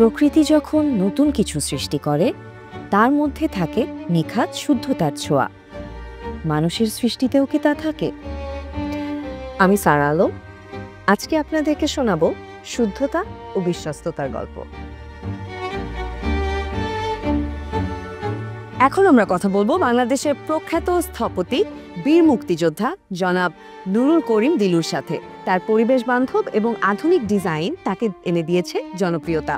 প্রকৃতি যখন নতুন কিছু সৃষ্টি করে তার মধ্যে থাকে নিখাত শুদ্ধতার ছোঁয়া। মানুষের সৃষ্টিতেও কি তা থাকে? আমি সারা আলম, আজকে আপনাদেরকে শোনাবো শুদ্ধতা ও বিশ্বস্ততার গল্প। এখন আমরা কথা বলবো বাংলাদেশের প্রখ্যাত স্থপতি, বীর মুক্তিযোদ্ধা জনাব নুরুল করিম দিলুর সাথে। তার পরিবেশ বান্ধব এবং আধুনিক ডিজাইন তাকে এনে দিয়েছে জনপ্রিয়তা।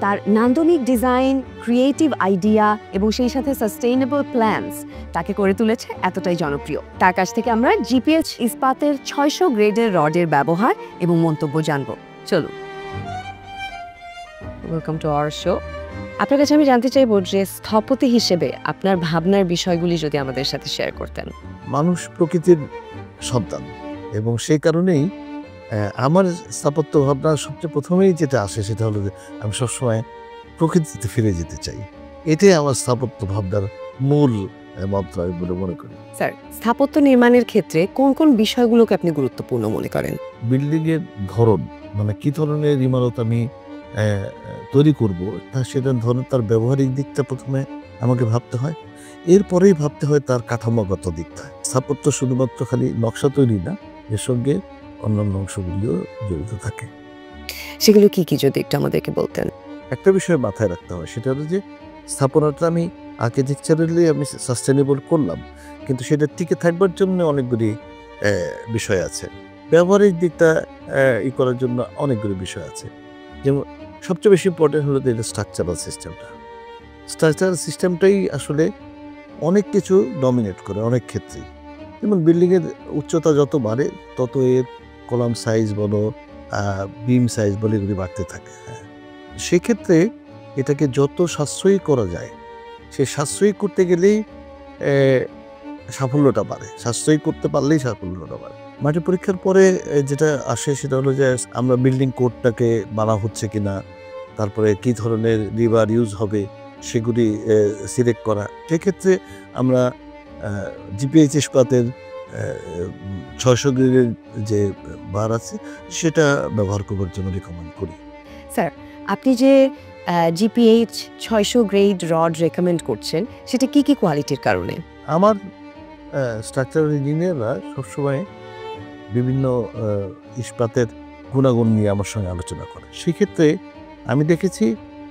তার নান্দনিক ডিজাইন, ক্রিয়েটিভ আইডিয়া এবং সেই সাথে সাস্টেইনেবল প্ল্যানস তাকে করে তুলেছে এতটাই জনপ্রিয়। তার কাছ থেকে আমরা জিপিএইচ ইস্পাতের 600 গ্রেডের রডের ব্যবহার এবং মন্তব্য জানবো। চলুন, ওয়েলকাম টু আওয়ার শো। আপনার কাছে আমি জানতে চাইব যে স্থপতি হিসেবে আপনার ভাবনার বিষয়গুলি যদি আমাদের সাথে শেয়ার করতেন। মানুষ প্রকৃতির সন্তান এবং সেই কারণেই আমার স্থাপত্য ভাবনা সবচেয়ে প্রথমেই যেটা আসে সেটা হলো যে আমি সবসময় প্রকৃতিতে ফিরে যেতে চাই। এটাই আমার স্থাপত্য ভাবনার মূল মন্ত্র বলে মনে করি। স্যার, স্থাপত্য নির্মাণের ক্ষেত্রে কোন কোন বিষয়গুলোকে আপনি গুরুত্বপূর্ণ মনে করেন? বিল্ডিংয়ের ধরন, মানে কি ধরনের ইমারত আমি তৈরি করবো সেটার ধরনের তার ব্যবহারিক দিকটা প্রথমে আমাকে ভাবতে হয়, এরপরেই ভাবতে হয় তার কাঠামোগত দিকটা। স্থাপত্য শুধুমাত্র খালি নকশা তৈরি না, এর সঙ্গে অন্যান্য অংশগুলিও জড়িত থাকে। সেগুলো কি কি যদি একটু আমাদেরকে বলতেন? একটা বিষয় মাথায় রাখতে হয়, সেটা হলো যে স্থাপনাটা আমি আর্কিটেকচারালি আমি সাস্টেনেবল করলাম, কিন্তু সেটা টিকে থাকবার জন্য অনেকগুলি বিষয় আছে। ব্যবহারিক দিকটা করার জন্য অনেকগুলি বিষয় আছে। যেমন সবচেয়ে বেশি ইম্পর্টেন্ট হলো যে স্ট্রাকচারাল সিস্টেমটা। স্ট্রাকচারাল সিস্টেমটাই আসলে অনেক কিছু ডমিনেট করে অনেক ক্ষেত্রেই। যেমন বিল্ডিংয়ের উচ্চতা যত বাড়ে তত এর কলাম সাইজ বলো, বিম সাইজ বলে এগুলি বাড়তে থাকে। সেক্ষেত্রে এটাকে যত সাশ্রয়ী করা যায়, সে সাশ্রয়ী করতে গেলেই সাফল্যটা বাড়ে, সাশ্রয়ী করতে পারলেই সাফল্যটা বাড়ে। মাটি পরীক্ষার পরে যেটা আসে সেটা হলো যে আমরা বিল্ডিং কোডটাকে বানা হচ্ছে কিনা, তারপরে কি ধরনের রিভার ইউজ হবে সেগুলি সিলেক্ট করা। সেক্ষেত্রে আমরা জিপিএইচ ইস্পাতের 600 গ্রেডের যে বার আছে সেটা ব্যবহার করবার জন্য রিকমেন্ড করি। স্যার, আপনি যে জিপিএইচ 600 গ্রেড রড রেকমেন্ড করছেন সেটা কি কি কোয়ালিটির কারণে? আমার স্ট্রাকচারাল ইঞ্জিনিয়াররা সবসময় বিভিন্ন ইস্পাতের গুণাগুণ নিয়ে আমার সঙ্গে আলোচনা করে। সেক্ষেত্রে আমি দেখেছি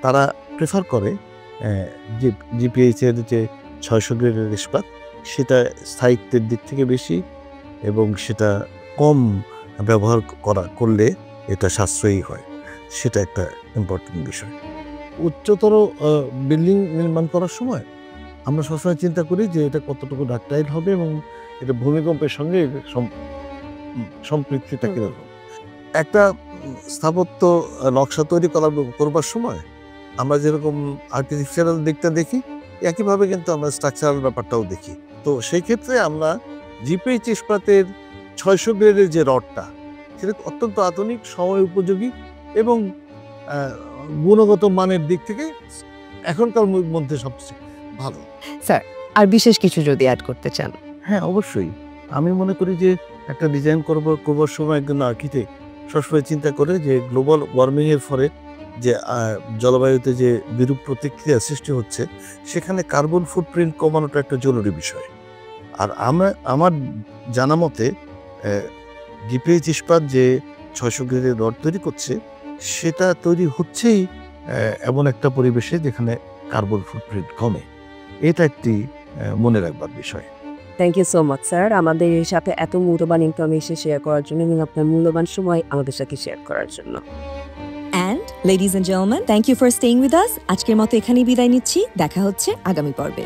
তারা প্রেফার করে যে জিপিএইচের যে 600 গ্রেডের ইস্পাত সেটা স্থায়িত্বের দিক থেকে বেশি এবং সেটা কম ব্যবহার করলে এটা সাশ্রয়ী হয়। সেটা একটা ইম্পর্টেন্ট বিষয়। উচ্চতর বিল্ডিং নির্মাণ করার সময় আমরা সবসময় চিন্তা করি যে এটা কতটুকু ডাকটাইল হবে এবং এটা ভূমিকম্পের সঙ্গে সম্পৃক্ততা কীরকম। একটা স্থাপত্য নকশা তৈরি করবার সময় আমরা যেরকম আর্কিটেকচারাল দিকটা দেখি, একইভাবে কিন্তু আমরা স্ট্রাকচারাল ব্যাপারটাও দেখি। তো সেই ক্ষেত্রে আমরা জিপিএইচ ইস্পাতের 600 গ্রেডের যে রডটা সেটা অত্যন্ত আধুনিক, সময় উপযোগী এবং গুণগত মানের দিক থেকে এখনকার মধ্যে সবচেয়ে ভালো। স্যার, আর বিশেষ কিছু যদি অ্যাড করতে চান? হ্যাঁ, অবশ্যই। আমি মনে করি যে একটা ডিজাইন করবার সময় একজন আর্কিটেক্ট সবসময় চিন্তা করে যে গ্লোবাল ওয়ার্মিংয়ের ফলে যে জলবায়ুতে যে বিরূপ প্রতিক্রিয়া সৃষ্টি হচ্ছে সেখানে কার্বন ফুটপ্রিন্ট কমানোটা একটা জরুরি বিষয়। আর আমার জানা মতে জিপিএইচ ইস্পাত যে 600 গ্রেডের রড তৈরি করছে সেটা তৈরি হচ্ছেই এমন একটা পরিবেশে যেখানে কার্বন ফুটপ্রিন্ট কমে। এটা একটি মনে রাখবার বিষয়। Thank you so much sir, আমাদের সাথে এত মূল্যবান ইনফরমেশন শেয়ার করার জন্য এবং আপনার মূল্যবান সময় আমাদের সাথে শেয়ার করার জন্য। And ladies and gentlemen, thank you for staying with us. আজকের মতো এখানেই বিদায় নিচ্ছি। দেখা হচ্ছে আগামী পর্বে।